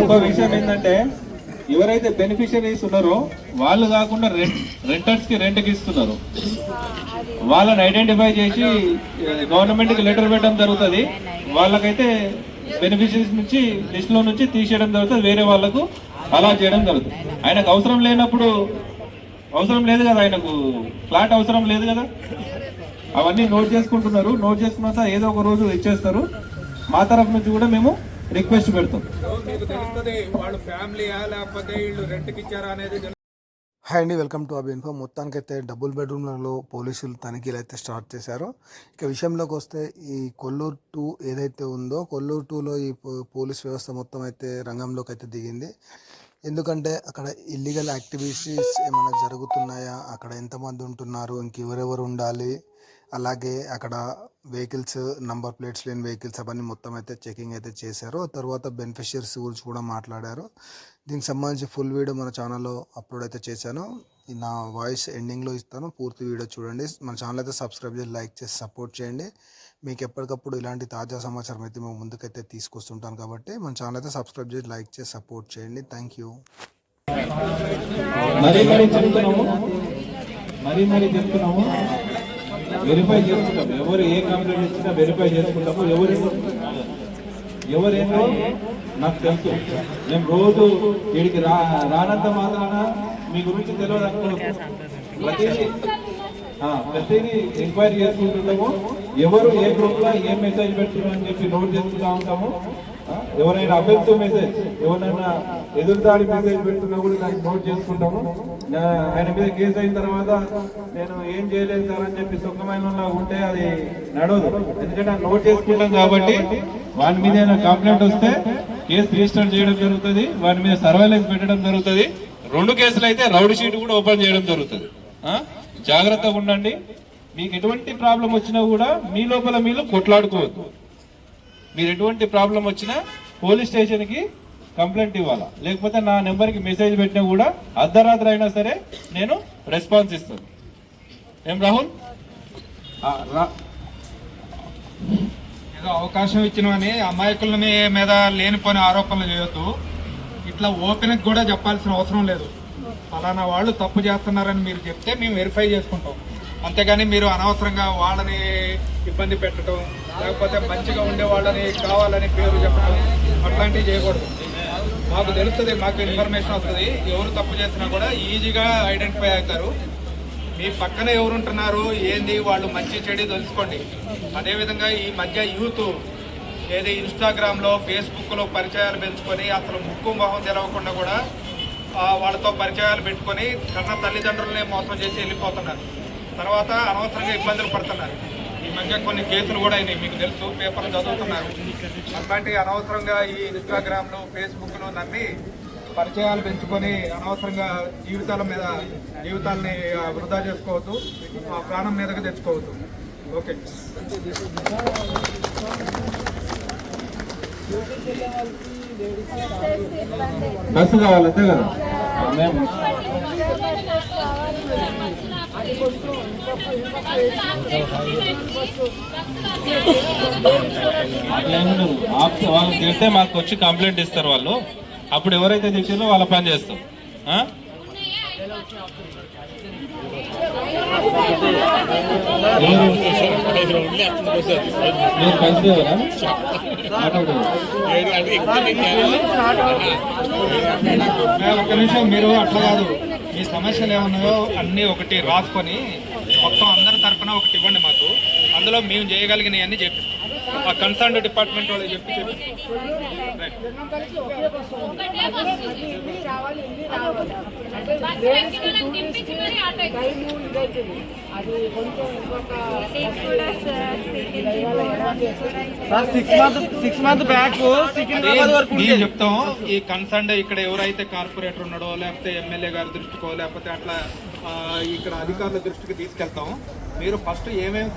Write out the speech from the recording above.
ఇంకో విషయం ఏంటంటే ఎవరైతే బెనిఫిషరీస్ ఉన్నారో వాళ్ళు కాకుండా రెంటర్స్ కి రెంట్కి ఇస్తున్నారు. వాళ్ళని ఐడెంటిఫై చేసి గవర్నమెంట్ కి లెటర్ పెట్టడం జరుగుతుంది. వాళ్ళకైతే బెనిఫిషరీస్ నుంచి లిస్ట్ లో నుంచి తీసేయడం జరుగుతుంది, వేరే వాళ్ళకు అలా చేయడం జరుగుతుంది. ఆయనకు అవసరం లేనప్పుడు అవసరం లేదు కదా, ఆయనకు ఫ్లాట్ అవసరం లేదు కదా, అవన్నీ నోట్ చేసుకుంటున్నారు. నోట్ చేసుకున్న తర్వాత ఏదో ఒక రోజు ఇచ్చేస్తారు. మా తరఫు నుంచి కూడా మేము రిక్వెస్ట్ పెడతాం. హాయ్ అండి, వెల్కమ్ టు అబిన్ఫో. మొత్తానికైతే డబుల్ బెడ్రూమ్లలో పోలీసులు తనిఖీలు అయితే స్టార్ట్ చేశారు. ఇక విషయంలోకి వస్తే ఈ కొల్లూరు 2 ఏదైతే ఉందో, కొల్లూరు 2లో ఈ పోలీస్ వ్యవస్థ మొత్తం అయితే రంగంలోకి అయితే దిగింది. ఎందుకంటే అక్కడ ఇల్లీగల్ యాక్టివిటీస్ ఏమైనా జరుగుతున్నాయా, అక్కడ ఎంతమంది ఉంటున్నారు, ఇంకెవరెవరు ఉండాలి, అలాగే అక్కడ వెహికల్స్ నంబర్ ప్లేట్స్ లేని వెహికల్స్ అవన్నీ మొత్తం అయితే చెకింగ్ అయితే చేశారు. తర్వాత బెనిఫిషియరీస్ గురించి కూడా మాట్లాడారు. దీనికి సంబంధించి ఫుల్ వీడియో మన ఛానల్లో అప్లోడ్ అయితే చేశాను. నా వాయిస్ ఎండింగ్లో ఇస్తాను, పూర్తి వీడియో చూడండి. మన ఛానల్ అయితే సబ్స్క్రైబ్ చేసి లైక్ చేసి సపోర్ట్ చేయండి. మీకు ఎప్పటికప్పుడు ఇలాంటి తాజా సమాచారం అయితే మేము ముందుకైతే తీసుకొస్తుంటాను కాబట్టి మన ఛానల్ అయితే సబ్స్క్రైబ్ చేసి లైక్ చేసి సపోర్ట్ చేయండి. Thank you. చెప్తున్నాము, వెరిఫై చేసుకుంటాము. ఎవరు ఏ కంప్లైంట్ ఇచ్చినా వెరిఫై చేసుకుంటాము. ఎవరేందో నాకు తెలుసు. మేము రోజు వీడికి రానంత మాత్రాన మీ గురించి తెలియదు అనుకోవచ్చు. ప్రతిదీ ఎంక్వైరీ చేసుకుంటుంటాము. ఎవరు ఏ గ్రూప్ లో ఏం మెసేజ్ పెడుతున్నారు అని చెప్పి నోట్ చేసుకుంటా ఉంటాము. ఎవరైనా అఫెన్సివ్ మెసేజ్, ఎవరైనా ఎదురుదాడి మెసేజ్ పెడుతున్నా కూడా దానికి నోట్ చేసుకుంటాము. ఆయన మీద కేసు అయిన తర్వాత నేను ఏం చేయలేదు సార్ అని చెప్పి సుఖమైన ఉంటే అది నడవదు. ఎందుకంటే నోట్ చేసుకుంటాం కాబట్టి వాని మీద కంప్లైంట్ వస్తే కేసు రిజిస్టర్ చేయడం జరుగుతుంది, వాని మీద సర్వేలెన్స్ పెట్టడం జరుగుతుంది. 2 కేసులు అయితే రౌడీ షీట్ కూడా ఓపెన్ చేయడం జరుగుతుంది. జాగ్రత్తగా ఉండండి. మీకు ఎటువంటి ప్రాబ్లం వచ్చినా కూడా మీ లోపల మీరు కొట్లాడుకోవద్దు. మీరు ఎటువంటి ప్రాబ్లం వచ్చినా పోలీస్ స్టేషన్కి కంప్లైంట్ ఇవ్వాలా, లేకపోతే నా నెంబర్కి మెసేజ్ పెట్టినా కూడా అర్ధరాత్రి అయినా సరే నేను రెస్పాన్స్ ఇస్తాను. ఏం రాహుల్, ఏదో అవకాశం ఇచ్చినవని అమాయకులని మీద లేనిపోని ఆరోపణలు చేయొద్దు. ఇట్లా ఓపెన్కి కూడా చెప్పాల్సిన అవసరం లేదు. ఫలానా వాళ్ళు తప్పు చేస్తున్నారని మీరు చెప్తే మేము వెరిఫై చేసుకుంటాం. అంతేగాని మీరు అనవసరంగా వాళ్ళని ఇబ్బంది పెట్టడం, లేకపోతే మంచిగా ఉండే వాళ్ళని కావాలని పేరు చెప్పడం అట్లాంటివి చేయకూడదు. మాకు తెలుస్తుంది, మాకు ఇన్ఫర్మేషన్ వస్తుంది. ఎవరు తప్పు చేసినా కూడా ఈజీగా ఐడెంటిఫై అవుతారు. మీ పక్కన ఎవరుంటున్నారు ఏంది వాళ్ళు మంచి చెడు తెలుసుకోండి. అదేవిధంగా ఈ మధ్య యూత్ ఏది ఇన్స్టాగ్రామ్లో ఫేస్బుక్లో పరిచయాలు పెంచుకొని అసలు ముక్కు మొహం తెలవకుండా కూడా వాళ్ళతో పరిచయాలు పెట్టుకొని కన్న తల్లిదండ్రులనే మోసం చేసి వెళ్ళిపోతున్నారు. తర్వాత అనవసరంగా ఇబ్బందులు పడుతున్నారు. ఈ మధ్య కొన్ని కేసులు కూడా అయినాయి, మీకు తెలుసు, పేపర్లు చదువుతున్నారు. అట్లాంటి అనవసరంగా ఈ ఇన్స్టాగ్రామ్లు ఫేస్బుక్లు నమ్మి పరిచయాలు పెంచుకొని అనవసరంగా జీవితాలని వృధా చేసుకోవద్దు, ప్రాణం మీదకి తెచ్చుకోవద్దు. ఓకే, బస్సు కావాలి అంతే కదా. మేము వాళ్ళు తిడితే మాకు వచ్చి కంప్లైంట్ ఇస్తారు వాళ్ళు. అప్పుడు ఎవరైతే తెచ్చారో వాళ్ళ పని చేస్తాం. ఒక్క నిమిషం, మీరు అట్లా కాదు, మీ సమస్యలు ఏమన్నాయో అన్నీ ఒకటి రాసుకొని మొత్తం అందరి తరఫున ఒకటి ఇవ్వండి మాకు. అందులో మేము చేయగలిగినవి అన్నీ చెప్పి ఆ కన్సర్న్ డిపార్ట్మెంట్ వాళ్ళు చెప్పి చెప్తాం. ఈ కన్సర్న్ ఇక్కడ ఎవరైతే కార్పొరేటర్ ఉన్నాడో, లేకపోతే ఎమ్మెల్యే గారి దృష్టికో, లేకపోతే అట్లా ఇక్కడ అధికారుల దృష్టికి తీసుకెళ్తాం. మీరు ఫస్ట్ ఏమేమి